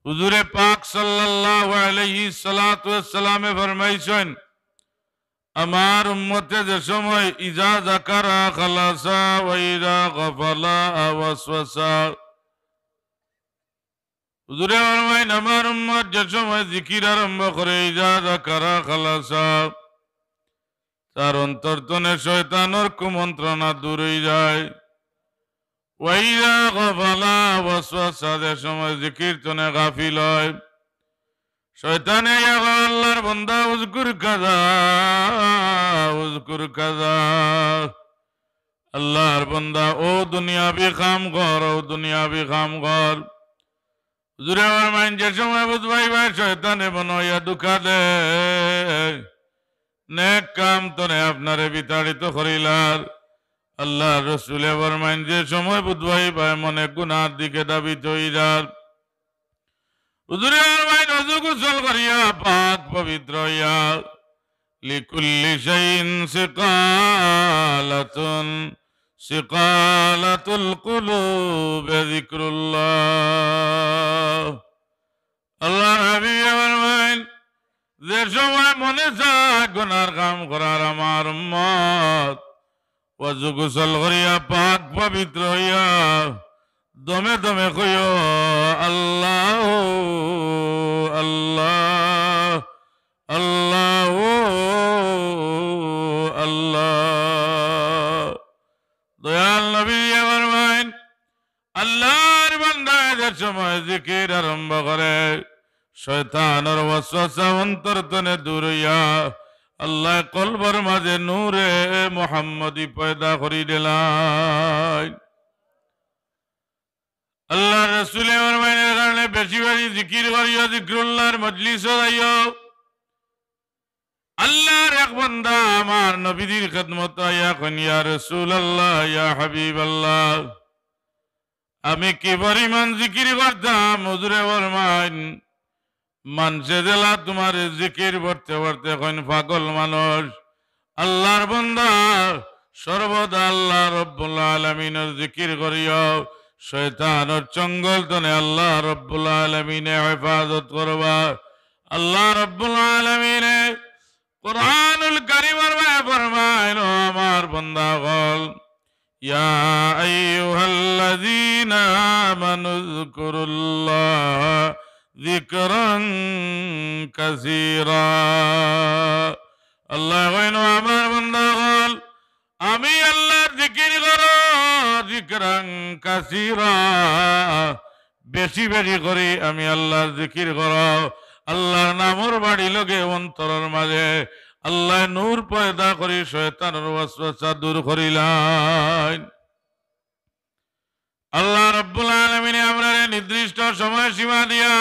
হুজুরে পাক সাল্লাল্লাহু আলাইহি সাল্লাতু ওয়াসসালামে ফরমাইছেন, আমার উম্মতে যে সময় ইজা যাকারা খালাসা ওয়া ইজা গাফালা ওয়াসওয়াসা। হুজুরে ফরমাইন, আমার উম্মত যে সময় জিকির আরম্ভ করে ইজা যাকারা খালাসা, তার অন্তর্তনে শয়তানের কুমন্ত্রণা দূর হয়ে যায়। ওয়া ইজা গাফালা ওয়াসওয়াসা, যে সময় জিকির তনে গাফিল হয়, শয়তানে আল্লাহর বান্দা উযকুর কাযা উযকুর কাযা, আল্লাহর বান্দা ও দুনিয়াবি কাম কর, ও দুনিয়াবি কাম কর। হুজুরে আমার মাইন যে সময় বুঝবাই ভাই শয়তানে বনইয়া দুঃখা দে, নেক কাম তনে আপনারে বিতাড়িত করিলার। আল্লাহ রসুলে ফরমাইন, যে সময় বুঝবাই ভাই মনে গুনার দিকে দাবিত হই যার, হুজুরে ফরমাইন ওযু গোসল করিয়া পাক পবিত্র হইয়া, লিকুল্লি শাইইন সিকালাতুন সিকালাতুল কুলুবে যিকরুল্লাহ। আল্লাহর হাবিব ফরমাইন, যে সময় মনে চায় গুনার কাম করার আমার উম্মত ওযু গোসল করিয়া পাক পবিত্র হইয়া দমে দমে কইও আল্লাহ আল্লাহ আল্লাহ আল্লাহ। দয়াল নবী ফরমাইন, আল্লাহর বান্দা যে সময় জিকির আরম্ভ করে শয়তানের ওয়াসওয়াসা অন্তর্তনে দূর হইয়া আল্লাহ কলবের মাঝে নূরে মুহাম্মদী পয়দা করি দিলেন। আল্লাহ রাসূলের ফরমানের কারণে বেশি বেশি জিকির করিও, যিকরুল্লাহর মজলিসে যাইও। আল্লাহর এক বান্দা আমার নবীর খিদমত আয়া কইন, ইয়া রাসূলুল্লাহ, ইয়া হাবিবাল্লাহ, আমি কি পরিমাণ জিকির করতাম। হুজুরে ফরমাইন, মানুষে দিলা তোমার জিকির করতে করতে কইন পাগল মানুষ। আল্লাহর বান্দা সর্বদা আল্লাহ রব্বুল আলামিনের জিকির করিও, শয়তানের চঙ্গল তনে আল্লাহ রব্বুল আলামিনে হেফাজত করবা। আল্লাহ রব্বুল আলামিনে কুরআনুল কারীমের মধ্যে ফরমায়, আমার বান্দাগণ, ইয়া আইয়ুহাল্লাযীনা আমানু যকুরুল্লাহ যিকরান কাসীরা। আল্লাহ কইন, আমার বান্দাগণ, আমি আল্লাহর জিকির করো, যিকরান কাসীরা, বেশি বেশি করি আমি আল্লাহর জিকির করো। আল্লাহর নামর বাড়ি লগে অন্তরের মাঝে আল্লাহ নূর পয়দা করি শয়তানের ওয়াসওয়াসা দূর করিলেন। আল্লাহ রাব্বুল আলামিন আমরা নির্দিষ্ট সময় সীমা দিয়া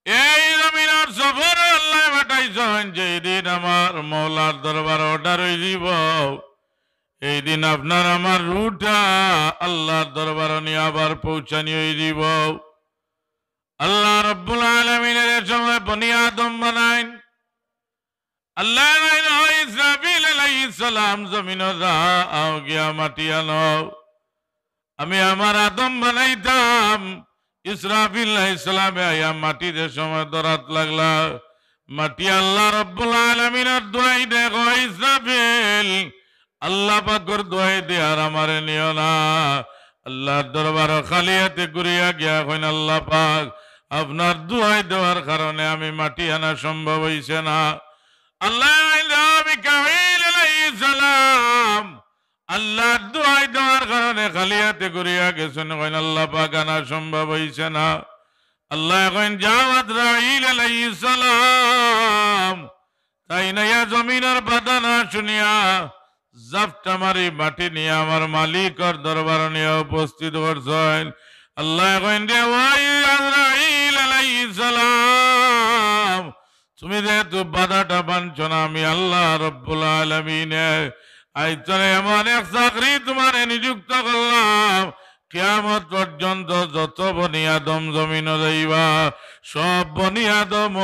এই জমিনের সফরে আল্লাহ পাঠাইছেন, যেই দিন আমার মওলার দরবার অর্ডার হয়ে যাব, এই দিন আপনার আমার রুটা আল্লাহর দরবার নিয়ে আবার পৌঁছানি হয়ে যাব। আল্লাহ রাব্বুল আলামিনের সময় বনি আদম বানাইন। আল্লাহ ইসরাফিল আলাইহিস সালাম জমিনে যাও গিয়া মাটি আনো। আমি আমার আদম বানাইতাম, ইসরাফিল আলাইহিস সালামে আয়া মাটিতে সময় দরাত লাগলা। মাটি আল্লাহ রাব্বুল আলামিনের দোয়াই দেখো, ইসরাফিল আল্লাহ পাকের দোয়াই দে আর আমারে নিও না। আল্লাহর দরবার খালি হাতে ঘুরিয়া গিয়া কইন, আল্লাহ পাক আপনার দোয়াই দেওয়ার কারণে আমি মাটি আনা সম্ভব হইছে না। আল্লাহ মিকাইল আলাইহিস সালাম আল্লাহর দোয়াই দেওয়ার কারণে খালি হাতে ঘুরিয়া গেছেন, কইন আল্লাহ পাক আনা সম্ভব হইছে না। আল্লাহ কইন, যাও আজরাইল আলাইহিস সালাম, তাই না জমিনের বাধা না শুনিয়া জাপটা মারি মাটি নিয়ে আমার মালিকের দরবার নিয়ে উপস্থিত করছেন। আল্লাহ কইন, রে ওই আজরাইল আলাইহিস সালাম, তুমি যেহেতু বাধাটা মানছ না, আমি আল্লাহ রব্বুল আলামিনে আইতরে এমন এক চাকরি তোমারে নিযুক্ত করলাম, কিয়ামত পর্যন্ত যত বনি আদম জমিনে যাইবা সব বনি আদম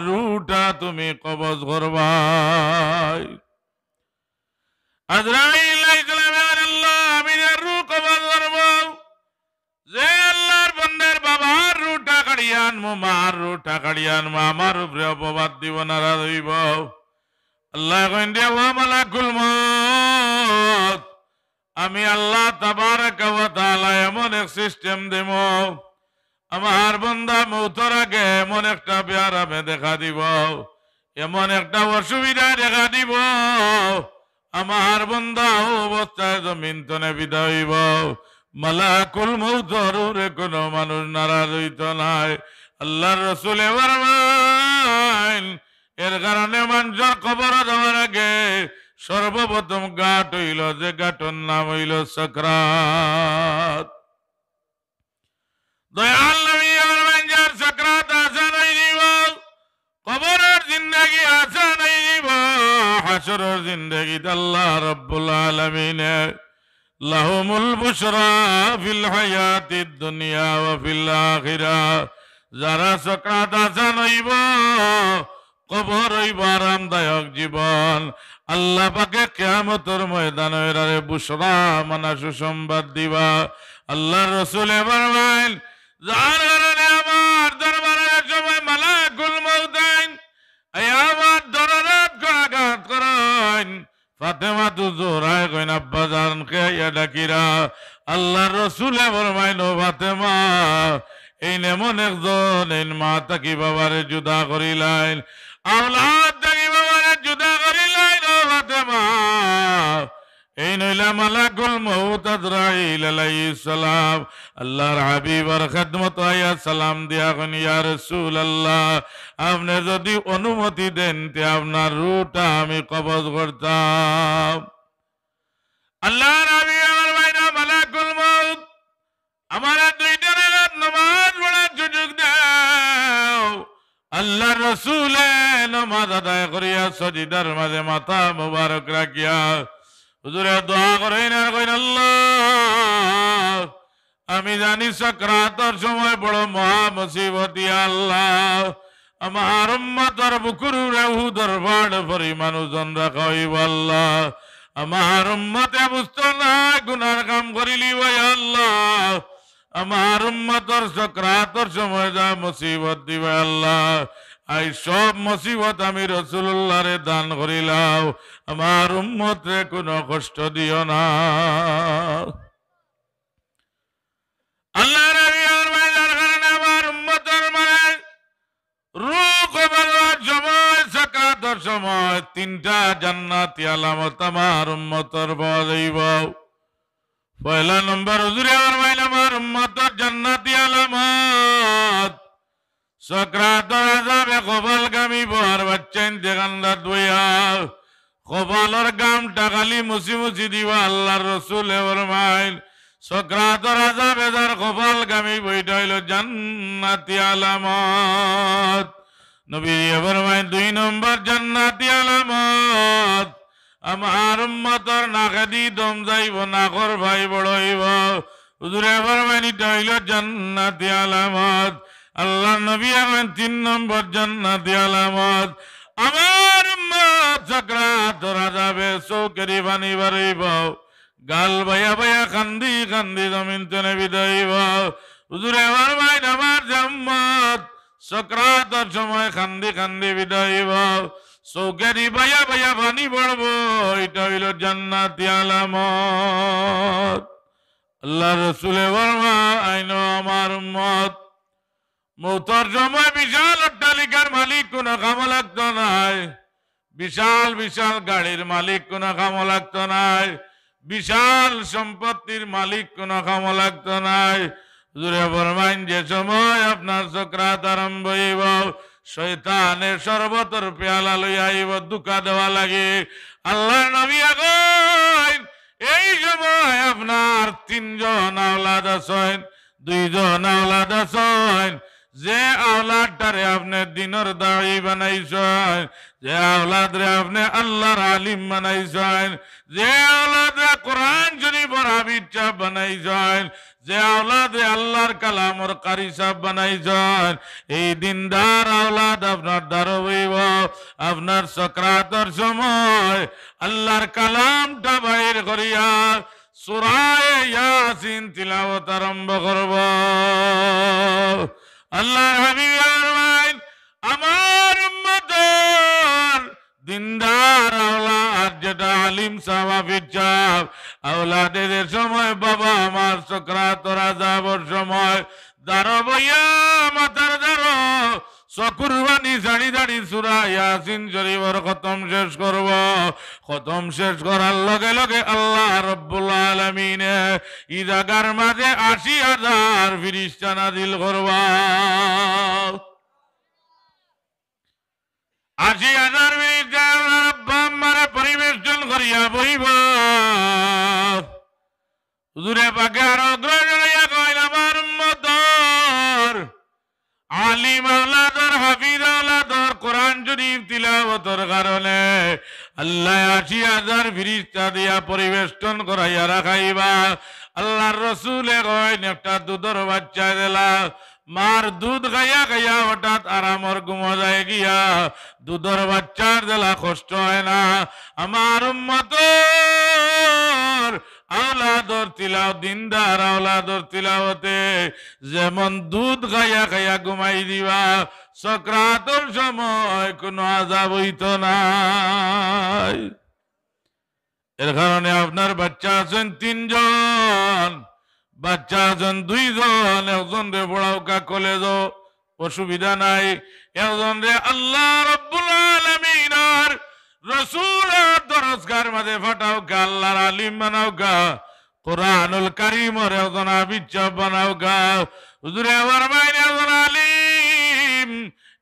রুটা তুমি কবজ করবা। আজরাইল আলাইহিস সালাম, আল্লাহ আমি রূহ কবজ করব। যে আল্লাহর বান্দার বাবার রূহটা কাড়িয়া কাড়িয়ান মো মার রুটা কাড়িয়ান মো আমার উপরে অপবাদ দিব নারাজ হইব আল্লাহ কইন দিয়া ওয়া মালাকুল মউত আমি আল্লাহ তাবারাকা ওয়া তাআলা এমন এক সিস্টেম দেব আমার বান্দা মউতের আগে এমন একটা পেয়ারামে দেখা দিব এমন একটা অসুবিধা দেখা দিব আমার বান্দা অবস্থায় জমিন তনে বিদায় হইব মালাকুল মউতর রে কোন মানুষ নারাজ হইত নাই আল্লাহর রাসূলে ফরমান এর কারণে মানুষের কবর যাওয়ার আগে সর্বপ্রথম ঘাট হইল যে ঘাটের নাম হইল সাকরাত দয়াল নবী ফরমান যার সাকরাত আসান হইব কবরের জিন্দেগি আসান হইব হাসরের জিন্দেগি আল্লাহ রাব্বুল আলামিন লাহুমুল বুশরা ফিল হায়াতিদ দুনিয়া ওয়া ফিল আখিরাহ যারা সাকরাত আসান হইব কবর হইব আরামদায়ক জীবন আল্লাহ পাকে কিয়ামতের ময়দানে এরারে বুশরা মানা সুসংবাদ দিবা আল্লাহর রাসূলে ফরমান যার কারণে আমার দরবারে সময় মালাকুল মউত আই আমার দরজাত আঘাত করেন ফাতেমা তু জোহরায় কইন আব্বা জান কে ইয়া ডাকিরা আল্লাহর রাসূলে ফরমাইন ও ফাতেমা এই এমন একজন এই মা তাকি বাবারে জুদা করিলেন আওলাদ তাকি বাবারে জুদা করিলেন ও ফাতেমা এই নইলা মালাকুল মউত আজরাইল আলাইহিস সালাম আল্লাহর হাবিবের খিদমত আয়া সালাম দিয়া কোন ইয়া রাসূলুল্লাহ আপনি যদি অনুমতি দেন তে আপনার রূহটা আমি কবজ করতাম আল্লাহর হাবিব আমার ভাইরা মালাকুল মউত আমার দুইটা রাকাত নামাজ পড়ার সুযোগ দাও আল্লাহর রাসূলে নামাজ আদায় করিয়া সাজদার মাঝে মাথা মুবারক রাখিয়া হুজুরে দোয়া করেন আর কইন আল্লাহ আমি জানি সাকরাতের সময় বড় মহা মুসিবত আল্লাহ আমার উম্মতের বুকুর উহুদের পাহাড় পরিমাণ ওজন রাখা হইব আল্লাহ আমার উম্মতে বুঝতো না গুনার কাম করিলি ভাই আল্লাহ আমার উম্মতের সাকরাতের সময় যা মুসিবত দিবে আল্লাহ আই সব মুসিবত আমি রাসূলুল্লাহরে দান করিলাম আমার উম্মতে কোনো কষ্ট দিও না আল্লাহর হাবিবের ভাইজার কারণে আমার উম্মতের মানে রূহ কবরের সময় সাকরাতের সময় তিনটা জান্নাতি আলামত আমার উম্মতের পাওয়া যাইব পয়লা নম্বর হুজুরে আমার ভাই আমার উম্মতের জান্নাতি আলামত সাকরাতের আযাবে কবরগামী বর বাচ্চা ইন্তেকাল দুইয়া কবরের গামটা খালি মুছি মুছি দিবা আল্লাহর রাসূল ফরমাইল সাকরাতের আযাবে যার কবরগামী বইটা হইল জান্নাতি আলামত নবী ফরমাইল দুই নম্বর জান্নাতি আলামত আমার উম্মতের নাকে দি দম যাইব নাকর ভাই বড় হইব হুজুরে ফরমাইল এটা হইল জান্নাতি আলামত আল্লাহ নবী আমার তিন নম্বর জান্নাতি আলামত আমার উম্মত সাকরাতের আযাবে চৌকেরি পানি বাড়িব গাল ভাইয়া ভাইয়া কান্দি কান্দি জমিন তনে বিদাইব হুজুরে ফরমাইল আমার উম্মত সাকরাতের সময় কান্দি কান্দি বিদাইব চৌকেরি ভাইয়া ভাইয়া পানি পড়ব এটা হইল জান্নাতি আলামত আল্লাহ রাসূলে ফরমাইল আমার উম্মত মৌতের সময় বিশাল অট্টালিকার মালিক কোন কামো লাগতো নাই বিশাল বিশাল গাড়ির মালিক কোন কামো লাগতো নাই বিশাল সম্পত্তির মালিক কোন কামো লাগতো নাই হুজুরে ফরমাইন যে সময় আপনার সাকরাত আরম্ভ হইব শয়তানের শরবতের পেয়ালা লইয়া আইব দুকা দেওয়া লাগে আল্লাহর নবী কইন এই সময় আপনার তিনজন আওলাদ আছেন দুইজন আওলাদ আছেন যে আওলাদটারে আপনি দিনের দায়ী বানাইছেন যে আওলাদরে আপনি আল্লাহর আলিম বানাইছেন যে আওলাদরে কোরআন শরীফের হাফিজ সাহেব বানাইছেন যে আওলাদে আল্লাহর কালামর কারি সাহেব বানাইছেন এই দিনদার আওলাদ আপনার দ্বারা হইব আপনার সাকরাতের সময় আল্লাহর কালামটা বাইর করিয়া সূরা ইয়াসিন তিলাওয়াত আরম্ভ করব আল্লাহর হাবিব ফরমাইন আমার উম্মতের দিনদার আওলাদ যেটা আলিম সাহাবির চাপ আওলাদের সময় বাবা আমার সকরাতর আযাবর সময় দাঁড়ো বইয়া মাথার দাঁড়ো চকুরবানি জাড়ি দাড়ি সূরা ইয়াসিন শরীফের খতম শেষ করব খতম শেষ করার লগে লগে আল্লাহ রাব্বুল আলামিন এই জায়গার মাঝে ৮০,০০০ ফেরেশতা নাযিল করবা ৮০,০০০ ফেরেশতা রব্বা আমারে পরিবেশন করিয়া বইব হুজুরে পাকে আরো গ্রহণিয়া কইল আমার উম্মতর আলিম আওলাদর হাফিজ আওলাদর কোরআন শরীফ তিলাওয়াতের কারণে আল্লাহ ৮০,০০০ ফেরেশতা দিয়া পরিবেষ্টন করাইয়া রাখাইবা আল্লাহর রাসূলে কইন একটা দুধের বাচ্চা দিলা মার দুধ খাইয়া খাইয়া হঠাৎ আরামর ঘুমো যায় গিয়া দুধের বাচ্চার দিলা কষ্ট হয় না আমার উম্মতর আওলাদর তিলাওয়াত দিনদার আওলাদর তিলাওয়াতে যেমন দুধ খাইয়া খাইয়া ঘুমাই দিবা সকরাতর সময় কোনো আযাব হইতো নাই এর কারণে আপনার বাচ্চা আছেন ৩ জন বাচ্চা আছেন ২ জন একজন রে পড়াওকা কলেজ অসুবিধা নাই একজন রে আল্লাহ রাব্বুল আলামিন আর রাসূলের দরজগার মাঝে ফাটাওকা আল্লাহর আলিম বানাওকা কোরআনুল কারীমের একজন হাফিজ বানাওকা হুজুরে ফরমাইন একজন আলিম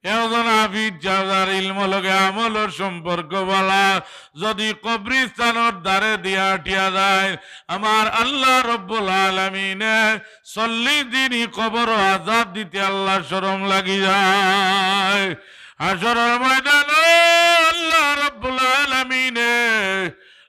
একজন হাফিজ যার ইলম লগে আমলের সম্পর্ক বলা যদি কবরস্থানের দ্বারে দিয়া টিয়া যায় আমার আল্লাহ রাব্বুল আলামিন ৪০ দিনই কবর আযাব দিতে আল্লাহ শরম লাগি যায় হাশরের ময়দানে আল্লাহ রাব্বুল আলামিন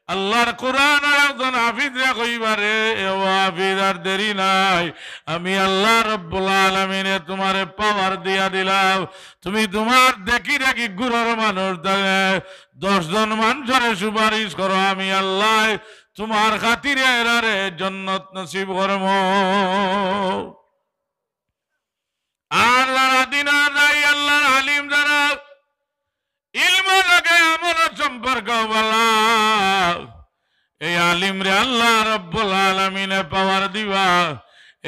আল্লাহর কোরআন একজন হাফিজে কইবারে ও হাফিজ আর দেরি নাই আমি আল্লাহ রাব্বুল আলামিন তোমারে পাওয়ার দিয়া দিলাম তুমি তোমার দেখি দেখি গুরুর মানুষ ১০ জন মানুষের সুপারিশ করো আমি আল্লাহ তোমার খাতিরে এরারে জান্নাত নসিব করব আর যারা দিনা নাই আল্লাহর আলিম যারা ইলম লাগে আমল সম্পর্ক বলা এই আলিম রে আল্লাহ রাব্বুল আলামিন পাওয়ার দিবা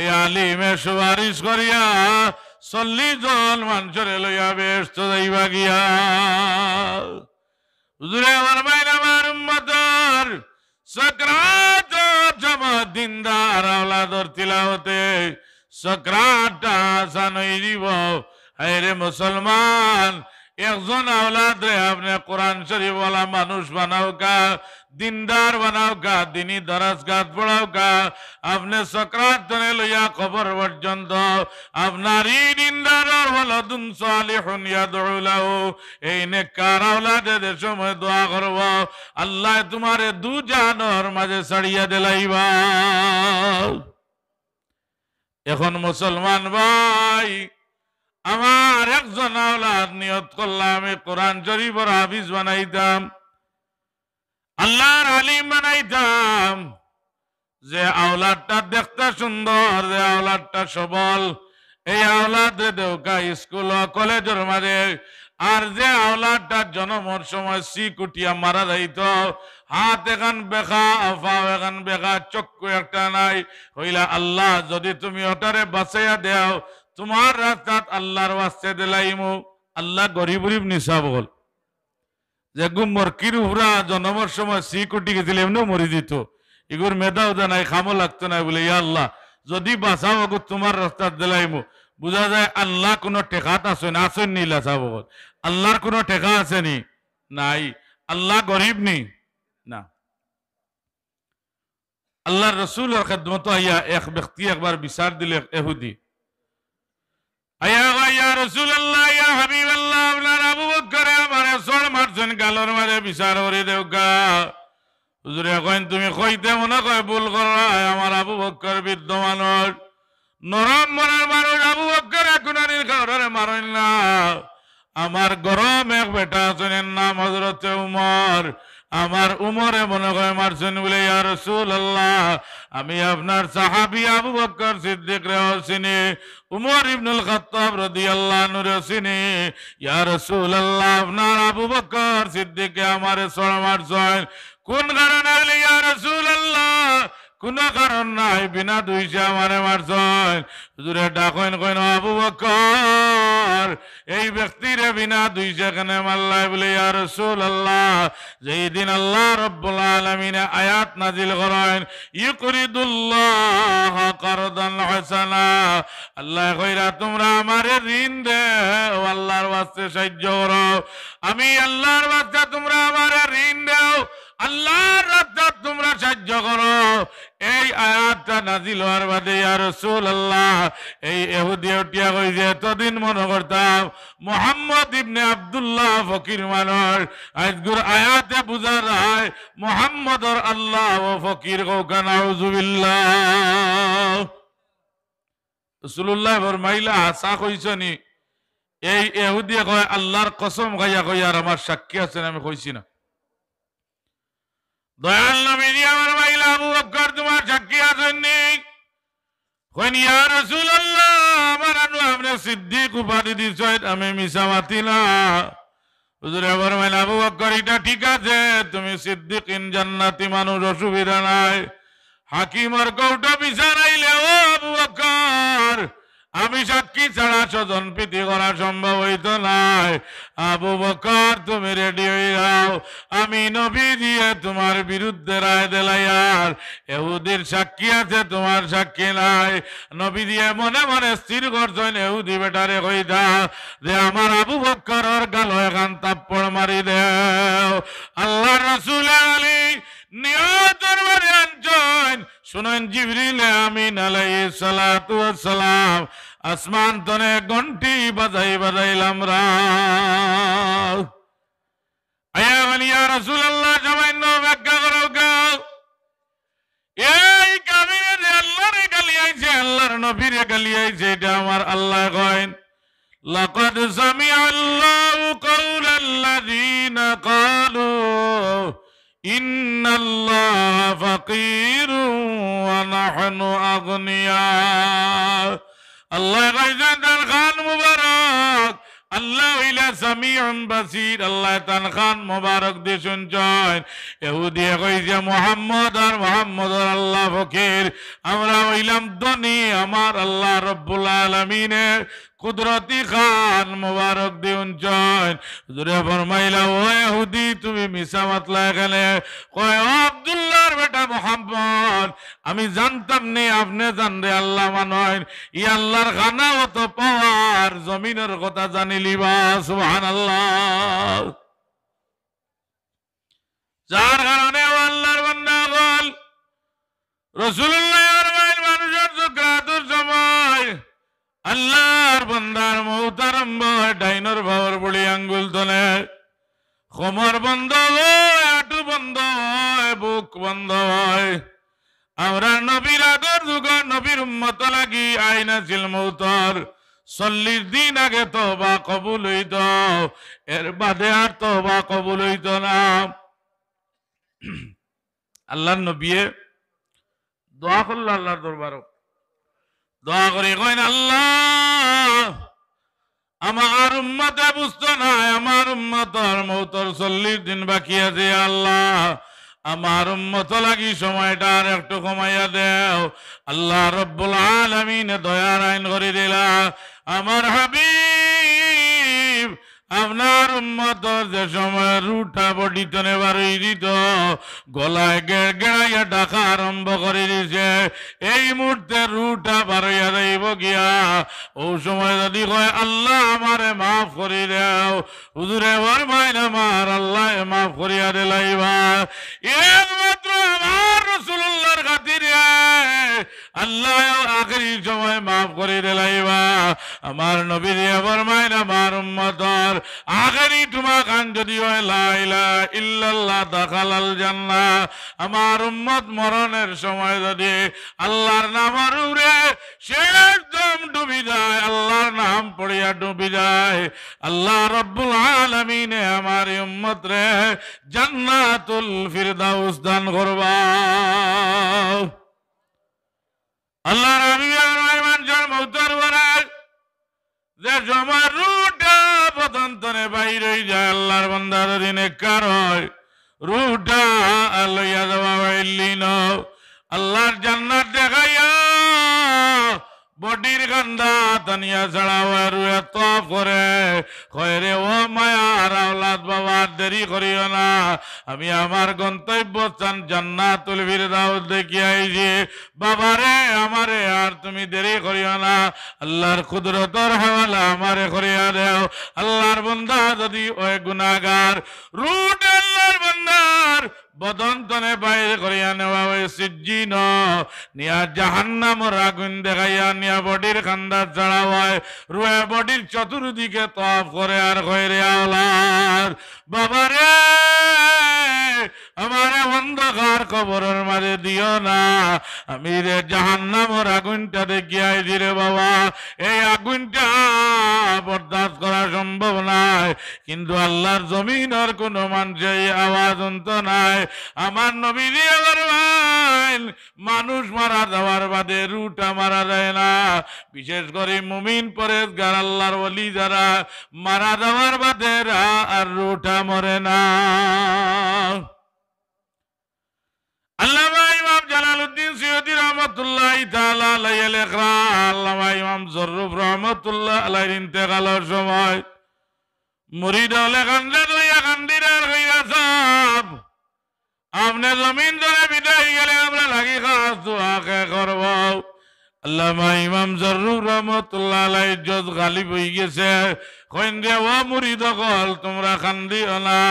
এই আলিমে সুপারিশ করিয়া ৪০ জন মানুষের লইয়া বেহেশত যাইবা গিয়া হুজুরে আমার ভাই আমার উম্মতর সকরাত জমা দিনদার আওলাদর তিলাওয়াতে সকরাতটা আসান হয়ে দিব আরে মুসলমান একজন আওলাদ রে আপনি কোরআন শরীফ ওয়ালা মানুষ বানাওকা দিনদার বানাওকা দিনী দরাজগাত পড়াওকা আপনি সকরাত ধরে লইয়া কবর পর্যন্ত আপনার এই দিনদার ওয়ালাদুন সালিহুন ইয়াদউ লাহু এই নেককার আওলাদের সময় দোয়া করব আল্লাহ তোমারে দু জাহানের মাঝে ছাড়িয়া দিলাইবা এখন মুসলমান ভাই আমার একজন আওলাদ নিয়ত করলাম আমি কোরআন শরীফের হাফিজ বানাইতাম আল্লাহর আলিম বানাইতাম যে আওলাদটা দেখতে সুন্দর যে আওলাদটা সবল এই আওলাদ দেউকা স্কুল কলেজের মাঝে আর যে আওলাদটা জন্মের সময় কুটিয়া মারা যাইত হাত এখান বেখা পাও এখান বেখা চক্ষু একটা নাই হইলা আল্লাহ যদি তুমি ওটারে বাঁচাইয়া দেও তোমার রাস্তাত আল্লাহর ওয়াস্তে দিলাইমু আল্লাহ গরিব গরিব নিসা বল যে গুমর কিরুহরা জন্মের সময় কুটি গেছিল এমনি মরি দিত এগুর মেধাও নাই খামো লাগতো না বলে ইয়া আল্লাহ যদি বাঁচাও গো তোমার রাস্তাত দিলাইমু বুঝা যায় আল্লাহ কোনো টেকাত আসেন আসেন নি লাসা বল আল্লাহর কোনো টেকা আসেনি নাই আল্লাহ গরিব নি না আল্লাহর রাসূলের খেদমত আইয়া এক ব্যক্তি একবার বিচার দিলে ইহুদি আয়া ইয়া রাসূলুল্লাহ ইয়া হাবিবাল্লাহ আপনার আবু বকর আমারে সর মারছেন গালর মারে বিচার করে দেওগা হুজুরে কইন তুমি কইতে মনে কয় ভুল করা আমার আবু বকর বৃদ্ধ মানুষ নরম মনের মানুষ আবু বকর কুনারির কারণে মারেন না আমার গরম এক বেটা আছেন নাম হযরতে উমর আমার উমরে মনে হয় মারছেন বলে ইয়া রাসূলুল্লাহ আমি আপনার সাহাবী আবু বকর সিদ্দিক রে চিনি, উমর ইবনুল খাত্তাব রাদিয়াল্লাহু আনহু রে চিনি। ইয়া রাসূলুল্লাহ, আপনার আবু বকর সিদ্দিককে আমারে ছড় মারছেন কোন কারণে? ইয়া রাসূলুল্লাহ, কোন কারণ নাই, বিনা দুইছে আমারে মারছেন। হুজুরে ডাকেন, কইন আবু বকর, এই ব্যক্তিরে বিনা দুইছে কেন মারলাই? বলে ইয়া রাসূলুল্লাহ, যেই দিন আল্লাহ রাব্বুল আলামিন আয়াত নাজিল করেন, ইউকরিদুল্লাহ কারদান হাসানা, আল্লাহ কইরা তোমরা আমারে ঋণ দেও, আল্লাহর ওয়াস্তে সাহায্য করো। আমি আল্লাহর ওয়াস্তে তোমরা আমারে ঋণ দেও, আল্লাহর রাস্তায় তোমরা সাহায্য করো। এই আয়াতটা নাজিল হওয়ার বাদে ইয়া রাসূলুল্লাহ, এই ইহুদি উঠিয়া কইছে, এতদিন মনে করতাম মুহাম্মদ ইবনে আব্দুল্লাহ ফকির মানুষ, আজগুর আয়াতে বুঝা যায় মুহাম্মদর আল্লাহ ও ফকির। কওকা নাউযুবিল্লাহ। রাসূলুল্লাহ ফরমাইলা, হাসা কইছনি? এই ইহুদি কয়, আল্লাহর কসম খাইয়া কই, আর আমার সাক্ষী আছেন, আমি কইছি না। দয়াল নবী আমার মাইলা, আবু বকর তোমার সাক্ষী আছেননি? কইন ইয়া রাসূলুল্লাহ, আমার আনু আপনি সিদ্দিক উপাধি দিছেন, আমি মিছা মাতি না। হুজুরে ফরমাইলেন, আবু বকর এটা ঠিক আছে, তুমি সিদ্দিকিন জান্নাতি মানুষ, অসুবিধা নাই। হাকিমের কৌটা বিচারাইলে ও আবু বকর, আমি সাক্ষী ছাড়া স্বজন প্রীতি করা সম্ভব হইত নাই। আবু বকর তুমি রেডি হয়ে যাও, আমি নবী দিয়ে তোমার বিরুদ্ধে রায় দিলাইয়ার। ইহুদির সাক্ষী আছে, তোমার সাক্ষী নাই। নবী দিয়ে মনে মনে স্থির করছেন, ইহুদি বেটারে কইতা যে আমার আবু বকরের গালে এখান তাপ্পড় মারি দেও। আল্লাহ রাসূল আলী নিয়তের বাড়ি আনছেন, শুনেন জিবরিল আমিন আলাইহিস সালাতু ওয়াস সালাম আসমান তনে ঘন্টি বাজাই বাজাইলাম রাও। আয়া বলি ইয়া রাসূলুল্লাহ, সামান্য ব্যাখ্যা করো গাও। এই কাবিরে যে আল্লাহর গালি আইছে, আল্লাহর নবীর গালি আইছে, এটা আমার আল্লাহ কইন, লাকাদ সামিআল্লাহু কাওলাল্লাযীনা ক্বালু ইন্নাল্লাহা ফাকীরুন ওয়া নাহনু আগনিয়া। আল্লাহ কইছেন তার খান মুবারক, আল্লাহ হইলা সামিউন বাসীর, আল্লাহ তার খান মুবারক দিয়ে শুনছেন। ইহুদি কইছে মুহাম্মদ আর মুহাম্মদর আল্লাহ ফকির, আমরা হইলাম ধনী, আমার আল্লাহ রব্বুল আলামিনের কুদরতি খান মুবারক দিউন চান। হুজুরে ফরমাইলা, ও ইহুদি তুমি মিছা মাতলা এখানে। কয়, ও আব্দুল্লাহর বেটা মুহাম্মদ, আমি জানতাম নি আপনি জানরে আল্লাহ মানয়, ই আল্লাহর খানা অত পাওয়ার, জমিনের কথা জানিলিবা। সুবহানাল্লাহ। যার কারণে আল্লাহর বান্দা বল, রাসূলুল্লাহ ফরমাইল, মানুষের সুকরাতের সময় আল্লাহর বান্দার মউত আরম্ভ হয়, ডাইনর ভাবর বড়ি আঙ্গুল তোলে, কোমর বন্ধ হয়, হাঁটু বন্ধ হয়, বুক বন্ধ হয়। আমরা নবীর আগর যুগর নবীর উম্মত লাগি আইন আছিল মউতর 40 দিন আগে তওবা কবুল হইত, এর বাদে আর তওবা কবুল হইত না। আল্লাহর নবী দোয়া করল আল্লাহর দরবারে, দোয়া করে কইন, আল্লাহ আমার উম্মতে বুঝতো না, আমার উম্মতর মউতর 40 দিন বাকি আছে, আল্লাহ আমার উম্মত লাগি সময়টা আর একটু কমাইয়া দেও। আল্লাহ রব্বুল আলামিন দয়ার আইন করে দিলা, আমার হাবিব আপনার উম্মতর যে সময় রুটা বডি তনে বাড়ি দিত, গলায় গেড়াইয়া ডাকা আরম্ভ করে দিছে, এই মুহূর্তে রুটা বাড়াইয়া যাইব গিয়া। ও সময় যদি কয় আল্লাহ আমারে মাফ করে দেও, হুজুরে ফরমাইন আমার আল্লাহ মাফ করিয়া দিলাইবা। একমাত্র আমার রাসূলুল্লাহর খাতিরে আল্লাহ আখেরি সময় মাফ করে দিলাইবা। আমার নবী দিয়ে ফরমাইন, আমার উম্মতর আখেরি তোমা খান যদি হয় লা ইলাহা ইল্লাল্লাহ দাখালাল জান্নাহ। আমার উম্মত মরণের সময় যদি আল্লাহর নামের উপরে শেষ দম ডুবি যায়, আল্লাহর নাম পড়িয়া ডুবি যায়, আল্লাহ রব্বুল আলামিন আমার উম্মত রে জান্নাতুল ফিরদাউস দান করবা। আল্লাহ মানুষের মৌতর বরায় যে জমা রুটা পতন্তরে বাইরে যায় আল্লাহর বান্দা যদি নেককার হয় রুটা লইয়া যাওয়া হইলিন আল্লাহর জান্নাত দেখাইয়া বডির কান্দা তানিয়া ছাড়াও রুয়ে তফ করে কয়রে ও মায়ার আওলাদ বাবা দেরি করিও না আমি আমার গন্তব্য স্থান জান্নাতুল ফিরদাউস দেখিয়ে আইছি বাবারে আমারে আর তুমি দেরি করিও না আল্লাহর কুদরতর হাওয়ালা আমারে করিয়া দেও আল্লাহর বান্দা যদি ওই গুনাহগার রুট আল্লাহর বান্দার বদন্তনে বাইরে করিয়া নেওয়া হয় সিজ্জিন নিয়া জাহান্নামের আগুন দেখাইয়া নিয়া বডির খান্দা ছাড়া হয় রুয়ে বডির চতুর্দিকে তফ করে আর কইরে আওলাদ বাবারে আমারে অন্ধকার কবরের মাঝে দিও না আমি রে জাহান্নামের আগুনটা দেখিয়া আইছি রে বাবা এই আগুনটা বরদাস্ত করা সম্ভব নয় কিন্তু আল্লাহর জমিনের কোনো মানুষের আওয়াজ অন্ত নাই আমার নবীজি আবার মানুষ মারা যাওয়ার বাদে রুটা মারা যায় না বিশেষ করে মুমিন পরেজগার আল্লাহর ওলি যারা মারা যাওয়ার বাদে আর রুটা মরে না আল্লামা ইমাম জালালউদ্দিন সৈয়দী রাহমাতুল্লাহি তাআলা আলাইহি লেখা আল্লামা ইমাম জররুফ রাহমাতুল্লাহ আলাইহির ইন্তেকালের সময় মুরিদ লেখান লইয়া কান্দিরার হইয়া সব আপনি জমিন ধরে বিদায় গেলে আমরা লাগি খাস দোয়া করব আল্লামা ইমাম জররুফ রাহমাতুল্লাহ আলাইহি ইজ্জত গালিব হয়ে গেছে কইন দে ও মুরিদ কল তোমরা কান্দিও না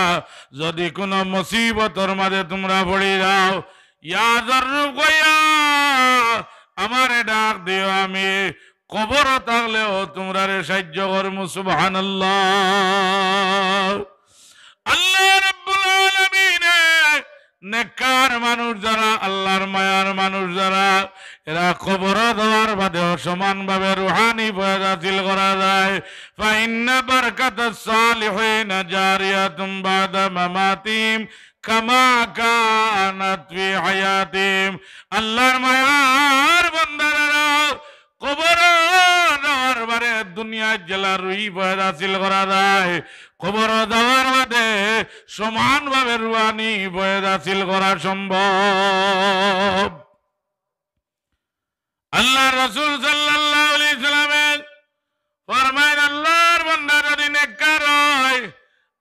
যদি কোনো মুসিবতের মাঝে তোমরা পড়ে যাও ইয়া জররুফ কইয়া আমারে ডাক দিও আমি কবর থাকলেও তোমরা রে সাহায্য করমু সুবহানাল্লাহ আল্লাহ রাব্বুল আলামিন নেককার মানুষ যারা আল্লাহর মায়ার মানুষ যারা এরা কবর দেওয়ার বাদেও সমানভাবে রুহানি ফয়েজ হাসিল করা যায় ফাইন্না বারাকাতাস সালিহিনা জারিয়াতুম বাদা মামাতিম কামা কানাত ফি হায়াতিম আল্লাহর মায়ার বান্দারা কবর দেওয়ার বারে দুনিয়ার জেলা রুহি ফয়েজ হাসিল করা যায় কবর দেওয়ার বাদে সমানভাবে রুহানি ফয়েজ হাসিল করা সম্ভব আল্লাহ রাসূল সাল্লাল্লাহু আলাইহি সাল্লাম ফরমায় আল্লাহর বান্দা যদি নেককার হয়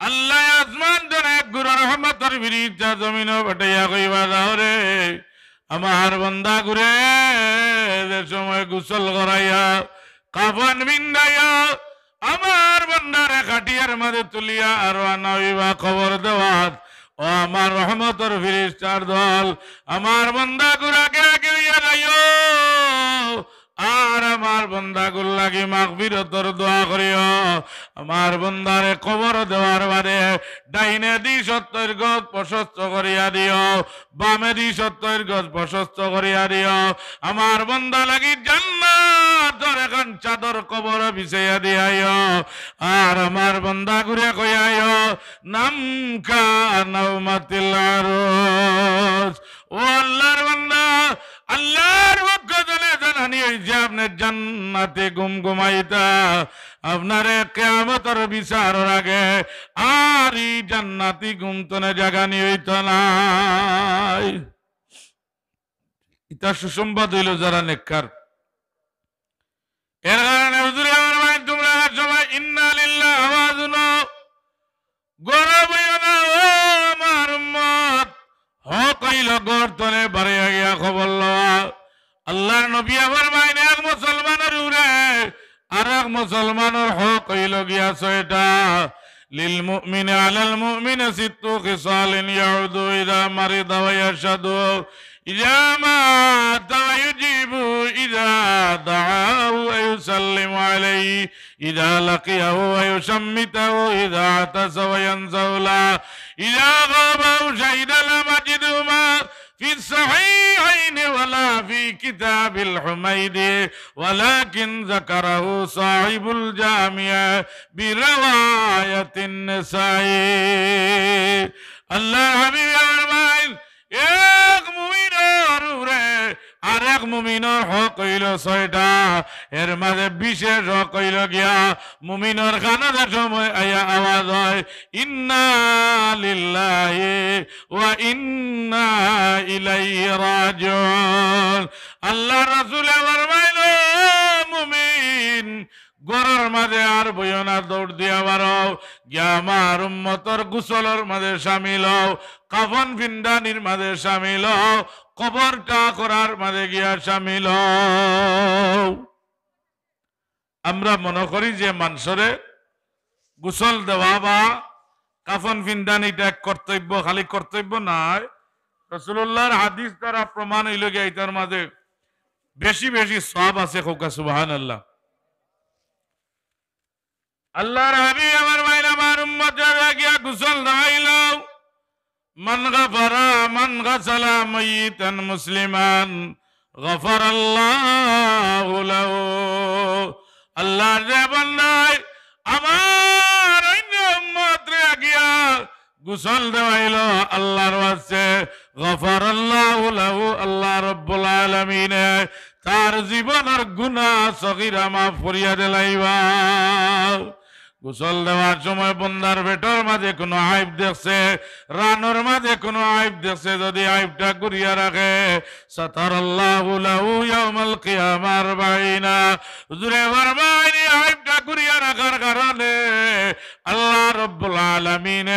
আল্লাহ আসমান ধরে গুরু রহমতের বিরিজা জমিনও পাঠাইয়া কইবা যাও রে আমার বান্দা গুরে যে সময় গোসল করাইয়া কাফন বিন্দাইয়া আমার বান্দারে খাটিয়ার মাঝে তুলিয়া আর আনাইবা খবর দেওয়াত ও আমার রহমতের ফেরেশতার দল আমার বান্দা গুরাকে গিয়া যাইও আর আমার বান্দাগুল লাগি মাগফিরাতের দোয়া করিও আমার বান্দারে কবর দেওয়ার বারে ডাইনে দি 70 গজ প্রশস্ত করিয়া দিও বামে দি 70 গজ প্রশস্ত করিয়া দিও আমার বান্দা লাগি জান্নাতের এখন চাদর কবর বিছাইয়া দিয়াইও আর আমার বান্দা ঘুরে কইয়াইও নাম কা নাওমাতিল আরশ ও আল্লাহর বান্দা আল্লাহর পক্ষ থেকে জানানি হইছে আপনি জান্নাতে ঘুমাইতা আপনারে কিয়ামতের বিচারের আগে আর এই জান্নাতি ঘুমতনে জাগানি হইত নাই এটা সুসংবাদ হইল যারা নেককার এর কারণে হুজুরে আমার ভাই তোমরা সবাই ইন্না লিল্লাহি ওয়া ইন্না গৌরব না ও আমার উম্মত হক হইল গর্তনে বাড়ি গিয়া খবর লওয়া আল্লাহর নবী আবার মাইনে এক মুসলমানের উরে আর এক মুসলমানের হক হইল গিয়া 6টা লিল মুমিনি আলাল মুমিনি সিত্তু খিসালিন ইয়াউদু ইযা মারিদা ওয়া ইয়াশহাদু ইযা মাতা ওয়া ইউজিবু ইযা দাআহু ওয়া ইউসাল্লিমু আলাইহি ইযা লাকিয়াহু ওয়া ইউশাম্মিতাহু ইযা আতাসা ওয়া ইয়ানজাউলা ইযা গাবা শাহিদা লা মাজিদুমা في الصحيحين ولا في كتاب الحميدي ولكن ذكره صاحب الجامع برواية النسائي الله حبيب فرمائے ایک مومن اور আর এক মুমিনের হক হইল 6টা, এর মাঝে বিশেষ হক হইল গিয়া মুমিনের কানের সময় আয়া আওয়াজ হয় ইন্না লিল্লাহি ওয়া ইন্না ইলাইহি রাজিউন। আল্লাহ রাসূল ফরমাইল মুমিন গরর মাঝে আর বইও না, দৌড় দিয়া বারো গিয়া আমার উম্মতর গোসলের মাঝে শামিল হও, কাফন পিন্ডানির মাঝে শামিল হও, কবরটা করার মাঝে গিয়া শামিল হও। আমরা মনে করি যে মানুষরে গোসল দেওয়া বা কাফন পিন্ডানিটা এক কর্তব্য, খালি কর্তব্য নয়, রাসূলুল্লাহর হাদিস দ্বারা প্রমাণ হইল গিয়া এটার মাঝে বেশি বেশি সওয়াব আছে। খোকা সুবহানাল্লাহ। আল্লাহর হাবিব আমার ভাইরা আমার উম্মতের গিয়া গোসল দেওয়াইল। মান গাফারা মান গাসালা মাইতান মুসলিমান গাফারাল্লাহু লাহু। আল্লাহর যে বান্দায় আমার অন্য উম্মতরে গিয়া গোসল দেওয়াইল আল্লাহর ওয়াস্তে, গাফারাল্লাহু লাহু, আল্লাহ রাব্বুল আলামিন তার জীবনের গুনাহ সগীরা মাফ করিয়া দিলাইবা। গোসল দেওয়ার সময় বন্দার পেটের মাঝে কোনো আইব দেখছে, রানোর মাঝে কোনো আইব দেখছে, যদি আইবটা করিয়া রাখে সাতারাল্লাহু লাহু ইয়াউমাল কিয়ামার বাইনা। হুজুরে ফরমায় আইবটা করিয়া রাখার কারণে আল্লাহ রাব্বুল আলামিন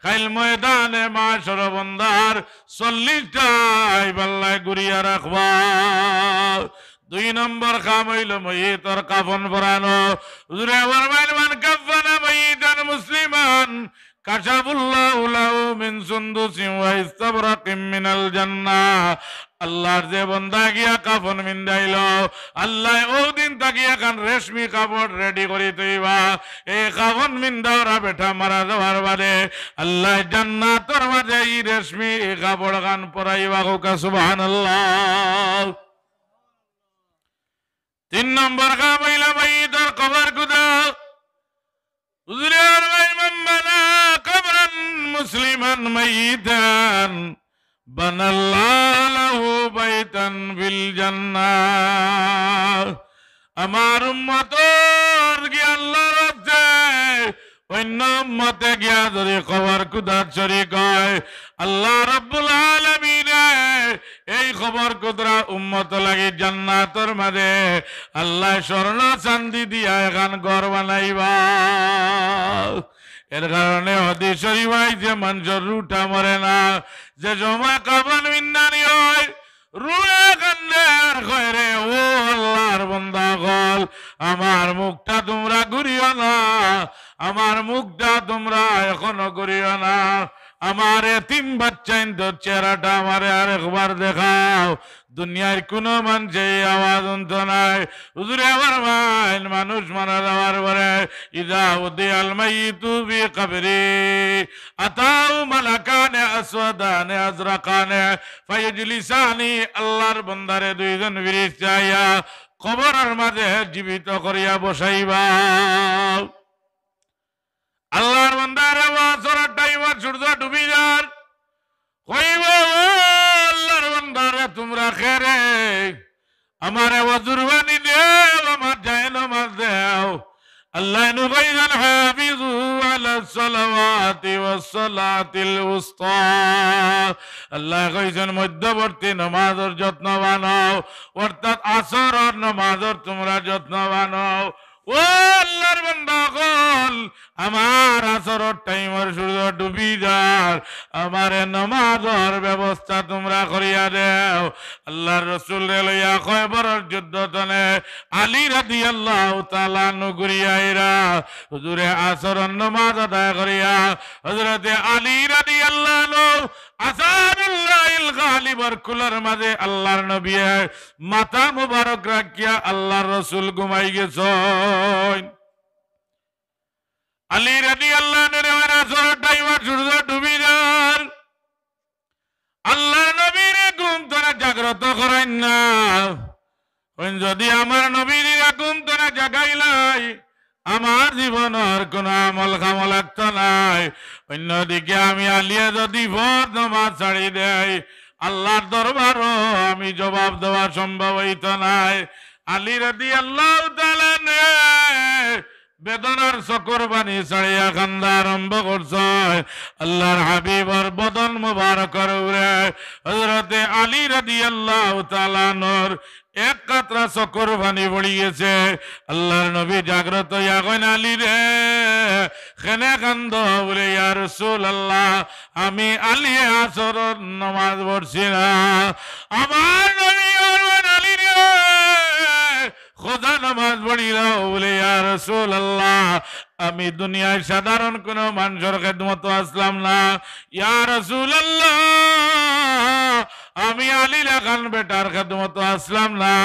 কাল ময়দানে মাশর বন্দার 40টা আইব আল্লাহ করিয়া রাখবা। 2 নম্বর কাম হইল মইয়িতর কাফন পরানো। হুজুরে ফরমায় মান কাফানা মাইয়িতান মুসলিমান কাশাফুল্লাহু লাহু মিন সুনদুসিন ওয়া ইস্তাবরাকিন মিনাল জান্নাহ। আল্লাহর যে বান্দা গিয়া কাফন মিন্দাইল আল্লাহ ওদিন তাকিয়া কান রেশমি কাপড় রেডি করি তৈবা। এই কাফন মিন্দাওরা বেটা মারা যাওয়ার বাদে আল্লাহ জান্নাতের মাঝে এই রেশমি কাপড় কান পরাইবা। কোকা সুবহানাল্লাহ। 3 নম্বর কাম হইল মাইয়িতের কবর কুদা। হুজুরে ফরমায় মান বানা কবরান মুসলিমান মাইয়িতান বানাল্লাহু লাহু বাইতান ফিল জান্নাহ। আমার উম্মতর গিয়া আল্লাহর রাস্তে অন্য উম্মতে গিয়া যদি কবর কুদার শরীক হয় আল্লাহ রাব্বুল আলামিন এই খবর কুদরা উম্মত লাগি জান্নাতের মাঝে আল্লাহ স্বর্ণ চান্দি দিয়া এখান ঘর বানাইবা। এর কারণে হাদিস শরীফ আইছে মানুষের রুটা মরে না। যে সময় কাফন মিন্দানি হয় রুয়ে কান্দে আর কয় রে ও আল্লাহর বান্দা গল আমার মুখটা তোমরা ঘুরিও না, আমার মুখটা তোমরা এখনো ঘুরিও না, আমার এতিম বাচ্চা চেহারাটা আমারে আরেকবার দেখাও। দুনিয়ার কোনো মানুষে আওয়াজ অন্ত নাই। হুজুরে আমার মাইন মানুষ মারা যাওয়ার পরে ইদা উদিয়াল মাইয়িতু ফি কবরি আতাউ মালাকানে আসওয়াদানে আজরাকানে ফায়াজলিসানি। আল্লাহর বান্দারে 2 জন ফেরেশতা আইয়া কবরের মাঝে জীবিত করিয়া বসাইবা। আল্লাহর বান্দারে ওয়াসরের টাইমে সূর্য ডুবি যার কইব আল্লাহর বান্দারে তোমরা খেরে আমারে ওযুর পানি দেও, আমার যায় নামাজ দেও। আল্লাহ নুবাইজান হাফিজু আলাস সালাওয়াতি ওয়াস সালাতিল উসতা। আল্লাহ কইছেন মধ্যবর্তী নামাজের যত্নবান হও, অর্থাৎ আসরের নামাজের তোমরা যত্নবান হও। ও আল্লাহর বান্দা গল আমার আসরের টাইমের সূর্য ডুবি যার আমার নামাজের ব্যবস্থা তোমরা করিয়া দেও। আল্লাহর রাসূল লইয়া খয়বরের যুদ্ধতনে আলী রাদিয়াল্লাহু তাআলা আনহু ঘুরিয়াইরা হুজুরে আসরের নামাজ আদায় করিয়া হযরতে আলী রাদিয়াল্লাহু আনহু আসাদুল্লাহিল গালিবের কুলার মাঝে আল্লাহর নবী মাথা মুবারক রাখিয়া আল্লাহর রাসূল ঘুমাই গেছেন। আলী রাদিয়াল্লাহু আনহু আসরের টাইমে সূর্য ডুবি যার আল্লাহর নবীর ঘুম থেকে জাগ্রত করেন না। যদি আমার নবীর ঘুম থেকে জাগাইলাই আমার জীবনের কোন আমল কামল লাগতো নাই। অন্যদিকে আমি আলিয়া যদি ভোর নামাজ ছাড়ি দেয় আল্লাহর দরবারও আমি জবাব দেওয়া সম্ভব হইত নাই। আলী রাদিয়াল্লাহু তাআলা বেদনার চকর বানি ছাড়িয়া কান্দা আরম্ভ করছে। আল্লাহর হাবিবর বদন মুবারকের উপরে হযরতে আলী রাদিয়াল্লাহু তাআলা নূর এক কাতরা চকর বানি পড়িয়েছে। আল্লাহর নবী জাগ্রত হইয়া কইন, আলী রে কেনে কান্দ? বলে, ইয়া রাসূলুল্লাহ, আমি আলী আসরের নামাজ পড়ছি না। আমার নবী আলী রে খোদা নামাজ পড়িলাম। বলে, ইয়া রাসূলুল্লাহ, আমি দুনিয়ায় সাধারণ কোন মানুষের খেদমত আসলাম না। ইয়া রাসূলুল্লাহ, আমি আলী লাগান বেটার খেদমত আসলাম না,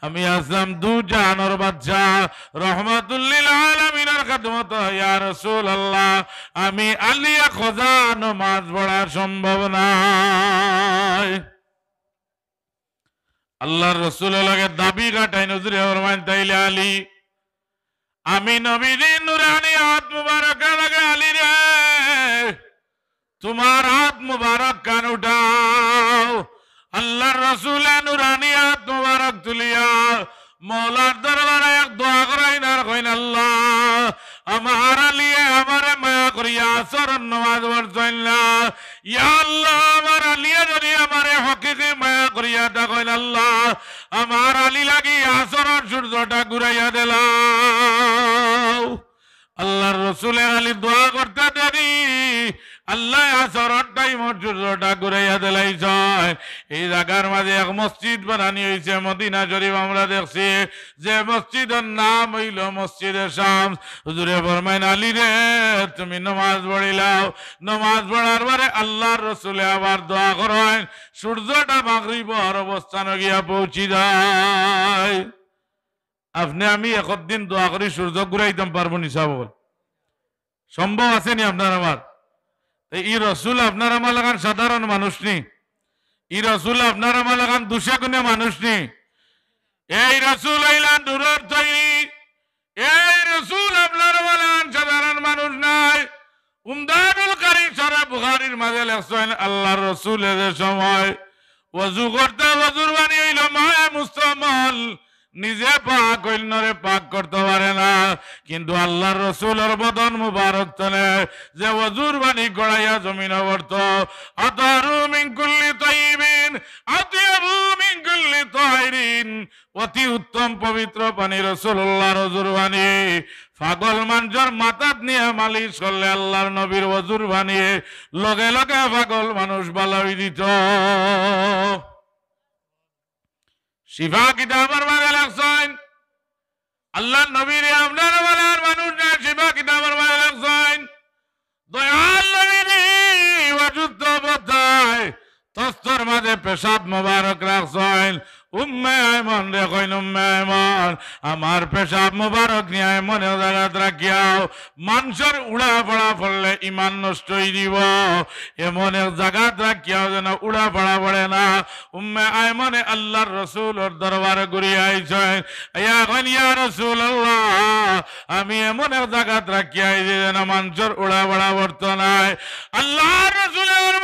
আমি আসলাম দু জাহানের বাদশা রহমাতুল লিল আলামিনের খেদমত। ইয়া রাসূলুল্লাহ, আমি আলী খোদা নামাজ পড়া সম্ভব নাই। আল্লাহর রাসূলের লগে দাবি কাটাই নজরে ফরমান, তাইলে আলী, আমি নবীর নূরানি হাত মুবারক লাগে, আলী রে তোমার হাত মুবারক কান উঠাও। আল্লাহর রাসূলের নূরানি হাত মুবারক তুলিয়া মওলার দরবারে এক দোয়া করাইন আর কইন, আল্লাহ আমার আলী আমারে মায়া করিয়া আসরের নামাজ পড়ছেন না। ইয়া আল্লাহ, আমার আলী যদি আমারে হকিকে মায়া করিয়া ডাকইন, আল্লাহ আমার আলী লাগি আসরের সূর্যটা ঘুরাইয়া দিলাও। আল্লাহর রাসূলের আলী দোয়া করতে দেরি আল্লাহ আসরের টাইম সূর্যটা ঘুরাইয়া দিলাইছে। এই জায়গার মাঝে এক মসজিদ বানানি হয়েছে মদিনা শরীফ। আমরা দেখছি যে মসজিদের নাম হইল মসজিদে শামস। হুজুরে ফরমাইন, আলী রে তুমি নামাজ পড়িলাও। নামাজ পড়ার পরে আল্লাহর রাসূলে আবার দোয়া করেন, সূর্যটা মাগরিবের অবস্থানে গিয়া পৌঁছি যায়। আপনি আমি একদিন দোয়া করি সূর্য ঘুরাইতাম পারবো নি? সাবল সম্ভব আছে নি আপনার আমার? ই রসুল আপনার আমার লাগান সাধারণ মানুষ নি, ই রসুল আপনার আমার লাগান দুশাগুনে মানুষ নি। এই রসুল হইলাম দূরের তৈরি, এই রসুল আপনার আমার লাগান সাধারণ মানুষ নাই। উমদাদুল কারী সূরা বুখারীর মাঝে লেখছেন, আল্লাহর রসুল এর সময় ওযু করতে ওযুর বাণী হইল মায়ে মুস্তামাল, নিজে পাক অন্যরে পাক করতে পারে না। কিন্তু আল্লাহর রাসূলের বদন মুবারক তলে যে ওযুর বাণী গড়াইয়া জমিন অবর্ত, আতারু মিন কুল্লি তাইয়িবিন আতিয়াবু মিন কুল্লি তাহিরিন, অতি উত্তম পবিত্র পানি রাসূলুল্লাহর ওযুর বাণী। পাগল মানুষের মাথাত নিয়ে মালিশ করলে আল্লাহর নবীর ওযুর বাণী লগে লগে পাগল মানুষ ভালো হয়ে দিত। শিফা কিতাবের মাঝে লাগছেন, আল্লাহ নবীর আপনার বলার মানুষ না, শিফা কিতাবের মাঝে লাগছেন দয়াল নবীর অযুদ্ধ অবস্থায় তস্তর মাঝে পেশাব মোবারক রাখছেন। উম্মে আয়মন রে কইন, উম্মে আয়মন আমার পেশাব মোবারক নিয়ে মনে জায়গাত রাখিয়াও, মানুষের উড়া পড়া পড়লে ইমান নষ্ট হয়ে দিব, এমন এক জায়গাত রাখিয়াও যেন উড়া পড়া পড়ে না। উম্মে আয়মনে আল্লাহর রাসূলের দরবারে ঘুরিয়ে আইছেন, ইয়া কইন, ইয়া রাসূলুল্লাহ আমি এমন এক জায়গাত রাখিয়া আইছি যেন মানুষের উড়া পড়া পড়ত নাই। আল্লাহর রাসূলের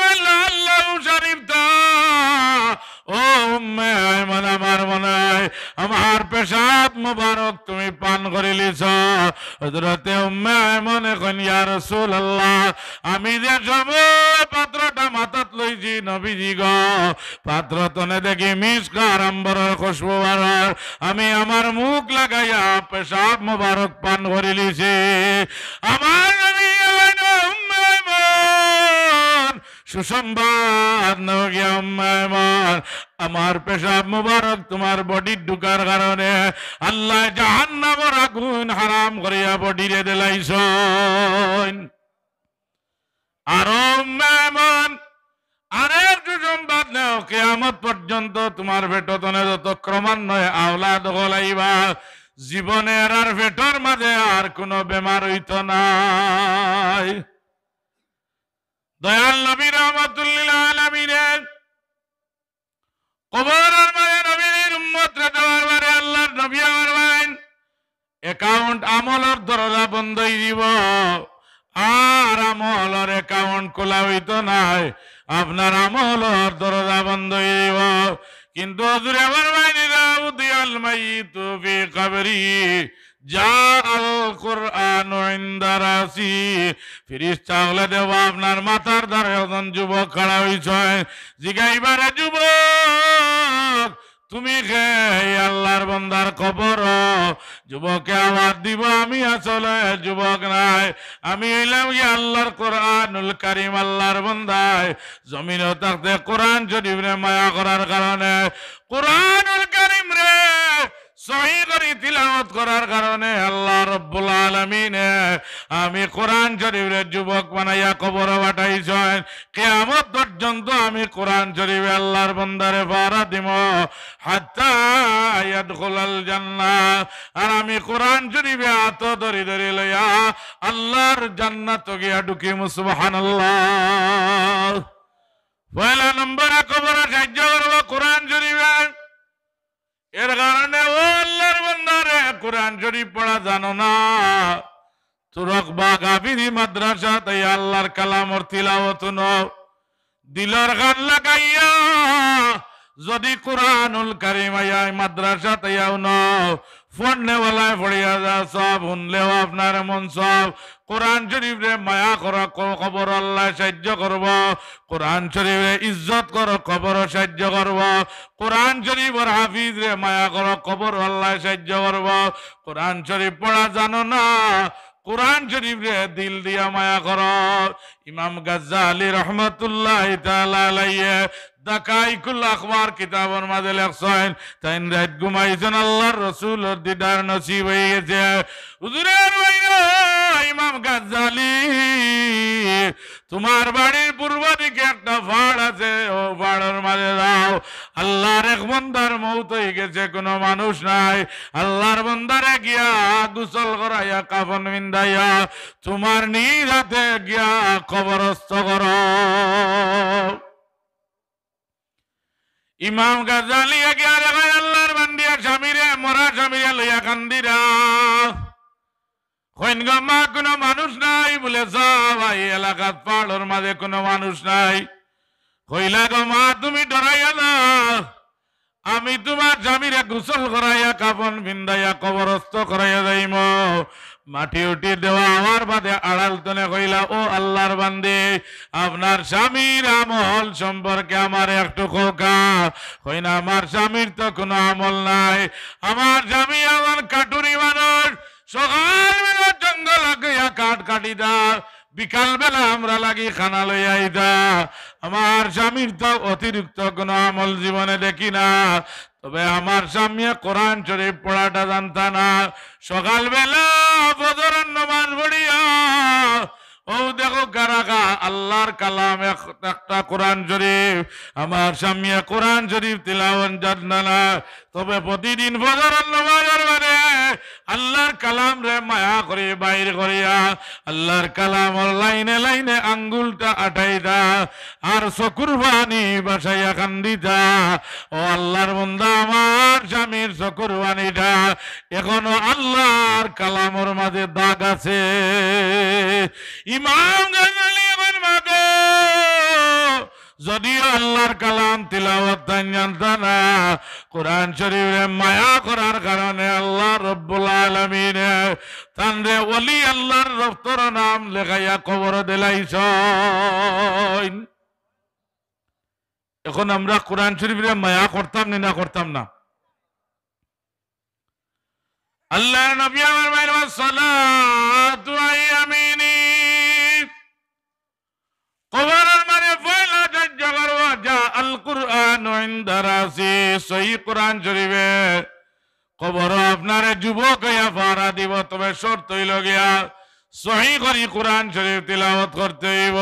আল্লাহু শরীফটা ও উম্মে আয়মন, আমার মনে হয় আমার পেশাব মুবারক তুমি পান করে লিছ। হযরতে উম্মে আয়মন কইন, ইয়া রাসূলুল্লাহ আমি যে সময় পাত্রটা মাথাত লইছি নবীজি গো, পাত্র তনে দেখি মিসকার আম্বরের খুশবু বারার, আমি আমার মুখ লাগাইয়া পেশাব মুবারক পান করে লিছি। আমার নবী উম্মে আয়মন সুসংবাদ নগিয়া, উম্মে আয়মন আমার পেশাব মুবারক তোমার বডির ঢুকার কারণে আল্লাহ জাহান্নামের আগুন হারাম করিয়া বডিরে দিলাইছেন। আর উম্মে আয়মন আরেক সুসংবাদ নেও, কিয়ামত পর্যন্ত তোমার পেটতনে যত ক্রমান্বয়ে আওলাদ হলাইবা, জীবনের আর পেটর মাঝে আর কোনো বেমার হইত নাই। দয়াল নবী রাহমাতুল লিল আলামিনের কবরের মাঝে নবীর উম্মতরে দেওয়ার বারে আল্লাহর নবী আমার ভাই অ্যাকাউন্ট আমলের দরজা বন্ধ হয়ে দিব, আর আমলের অ্যাকাউন্ট খোলা হইত নাই। আপনার আমলের দরজা বন্ধ হয়ে দিব। কিন্তু হুজুর আমার বাইরা উদিয়াল মাইতু ফি কবরি জাআল কুরআনু ইনদা রাসি, ফেরেশতা হলে দেব আপনার মাথার ধারে একজন যুবক খাড়া হইছে, জিগাইবারে যুবক তুমি কে? আল্লাহর বান্দার কবর। যুবকে আওয়াজ দিব আমি আসলে যুবক নাই, আমি হইলাম কি আল্লাহর কোরআনুল কারীম, আল্লাহর বান্দায় জমিনে থাকতে কোরআন শরীফে মায়া করার কারণে কোরআনুল কারীম রে সহি করে তিলাওয়াত করার কারণে আল্লাহ রাব্বুল আলামিন আমি কোরআন শরীফের যুবক বানাইয়া কবর পাঠাইছেন। কিয়ামত পর্যন্ত আমি কোরআন শরীফে আল্লাহর বান্দারে পাহারা দিব হাত্তা ইয়াদখুলাল জান্নাহ, আর আমি কোরআন শরীফে হাত ধরি ধরি লইয়া আল্লাহর জান্নাত গিয়া ঢুকিম। সুবহানাল্লাহ। পয়লা নম্বরে কবর সাহায্য করব কোরআন শরীফে। এর কারণে ও আল্লাহর বান্দারে কোরআন শরীফ পড়া জানো না, তুরক বা গাবিরি মাদ্রাসা তাই আল্লাহর কালামর তিলাওয়াত নাও, দিলর গান লাগাইয়া যদি কোরআনুল কারীম আয়া মাদ্রাসা তাইয়াও নাও, পড়নেওয়ালায় পড়িয়া যা সব, শুনলেও আপনার মন সব। কোরআন শরীফে মায়া কর, কবর আল্লাহ সাহায্য করব। কোরআন শরীফে ইজ্জত কর, কবর সাহায্য করব। কোরআন শরীফের হাফিজ রে মায়া কর, কবর আল্লাহ সাহায্য করব। কোরআন শরীফ পড়া জানো না, কোরআন শরীফ রে দিল দিয়া মায়া কর। ইমাম গাজ্জালি রহমাতুল্লাহ তাআলা আলাইহি দাকাইকুল আখবার কিতাবের মাঝে লেখছেন, তাই রাত ঘুমাইছেন আল্লাহর রাসূলের দিদার নসিব হয়ে গেছে। হুজুরের ভাইরা ইমাম গাজ্জালি, তোমার বাড়ির পূর্ব দিকে একটা পাহাড় আছে, ও পাহাড়ের মাঝে যাও। আল্লাহর এক বান্দার মওত হয়ে গেছে, কোনো মানুষ নাই। আল্লাহর বান্দারে গিয়া গোসল করাইয়া কাফন বিন্দাইয়া তোমার নিজ হাতে গিয়া কবরস্থ করো। ইমাম গাজ্জালি গিয়া দেখায় আল্লাহর বান্দিয়া স্বামীরে, মরা স্বামীরে লইয়া কান্দিরা। কইন গো মা কোনো মানুষ নাই? বলে ভাই এলাকাত পাহাড়ের মাঝে কোনো মানুষ নাই। কইলা গো মা তুমি ডরাইয়া না, আমি তোমার স্বামীরে গোসল করাইয়া কাফন বিন্দাইয়া কবরস্থ করাইয়া যাইম। মাটি উঠি দেওয়া আমার বাদে আড়াল তনে কইলা, ও আল্লাহর বান্দে আপনার স্বামীর আমল সম্পর্কে আমার একটু খোকা। কই না, আমার স্বামীর তো কোনো আমল নাই। আমার স্বামী আমার কাটুরি মানুষ, সকালবেলা জঙ্গল গিয়া কাঠ কাটি দা, বিকাল বেলা আমরা লাগি খানা লই আইদা। আমার স্বামীর তো অতিরিক্ত কোনো আমল জীবনে দেখি না। তবে আমার স্বামী কোরআন শরীফ পড়াটা জানতা না। সকালবেলা ফজরের নামাজ পড়িয়া ও দেখো কারাকা আল্লাহর কালাম একটা কোরআন শরীফ, আমার স্বামী কোরআন শরীফ তিলাওয়াত জানে না। তবে প্রতিদিন ফজরের নামাজের পরে আল্লাহর কালাম রে মায়া করে বাইর করিয়া আল্লাহর কালামর লাইনে লাইনে আঙ্গুলটা আটাইদা আর চকুর পানি বাসাইয়া কান্দিতা। ও আল্লাহর বান্দা, আমার স্বামীর চকুর পানিটা এখনো আল্লাহর কালামর মাঝে দাগ আছে। ইমাম গাজ্জালি আমার মাগো, যদিও আল্লাহর কালাম তিলাওয়াত জানতা না, কোরআন শরীফে মায়া করার কারণে আল্লাহ রব্বুল আলামিন তানরে ওলি আল্লাহর রফতর নাম লেখাইয়া কবর দিলাইছেন। এখন আমরা কোরআন শরীফে মায়া করতাম না করতাম না? আল্লাহর নবী আমার ভাইরা সালাতু আয়ামিনি কবরের মানে পয়লা জায়গা যা আল কুরআন ইনদা রাসি, সহিহ কোরআন শরীফে কবর আপনারে যুবক হইয়া পাহারা দিব। তবে শর্ত হইল গিয়া সহিহ করে কোরআন শরীফ তিলাওয়াত করতে হইব।